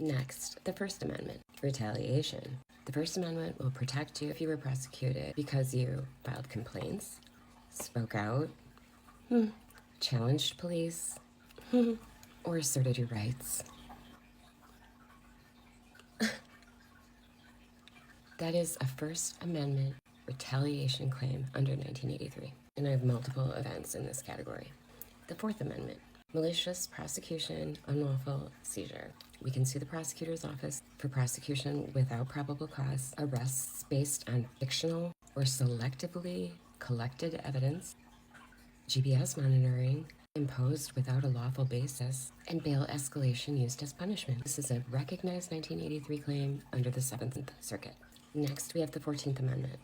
Next, the First Amendment, retaliation. The First Amendment will protect you if you were prosecuted because you filed complaints, spoke out, challenged police, or asserted your rights. That is a First Amendment retaliation claim under 1983, and I have multiple events in this category. The Fourth Amendment, malicious prosecution, unlawful seizure. We can sue the prosecutor's office for prosecution without probable cause, arrests based on fictional or selectively collected evidence, GPS monitoring imposed without a lawful basis, and bail escalation used as punishment. This is a recognized 1983 claim under the Seventh Circuit. Next, we have the 14th Amendment.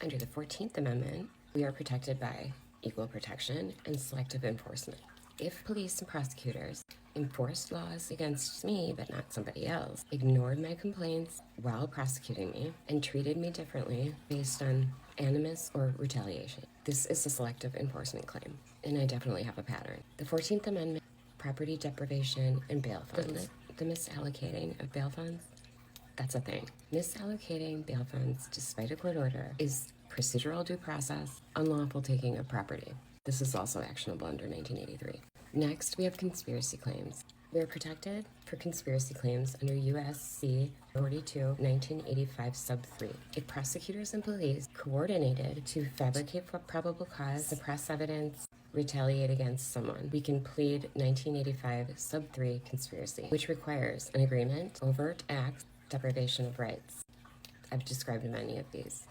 Under the 14th Amendment, we are protected by equal protection and selective enforcement. If police and prosecutors enforced laws against me but not somebody else, ignored my complaints while prosecuting me, and treated me differently based on animus or retaliation, this is a selective enforcement claim, and I definitely have a pattern. The 14th Amendment, property deprivation and bail funds. The misallocating of bail funds, that's a thing. Misallocating bail funds despite a court order is procedural due process, unlawful taking of property. This is also actionable under 1983. Next, we have conspiracy claims. We are protected for conspiracy claims under U.S.C. 42, 1985, sub 3. If prosecutors and police coordinated to fabricate for probable cause, suppress evidence, retaliate against someone, we can plead 1985, sub 3 conspiracy, which requires an agreement, overt acts, deprivation of rights. I've described many of these.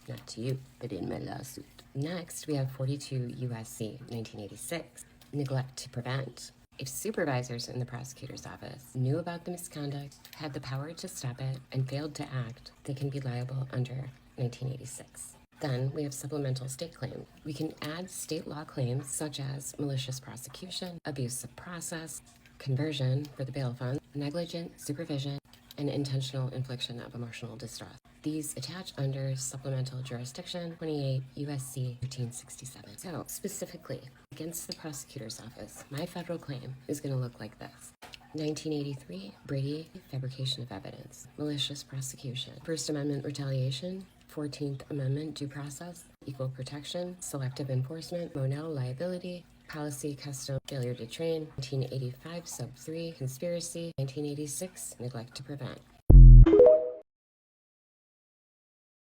Not to you, but in my lawsuit. Next, we have 42 U.S.C. 1986, neglect to prevent. If supervisors in the prosecutor's office knew about the misconduct, had the power to stop it, and failed to act, they can be liable under 1986. Then we have supplemental state claims. We can add state law claims such as malicious prosecution, abuse of process, conversion for the bail fund, negligent supervision, and intentional infliction of emotional distress. These attach under supplemental jurisdiction 28 U.S.C. 1367. So, specifically, against the prosecutor's office, my federal claim is going to look like this. 1983, Brady, fabrication of evidence, malicious prosecution, First Amendment retaliation, 14th Amendment due process, equal protection, selective enforcement, Monell liability, policy, custom, failure to train, 1985, sub 3, conspiracy, 1986, neglect to prevent.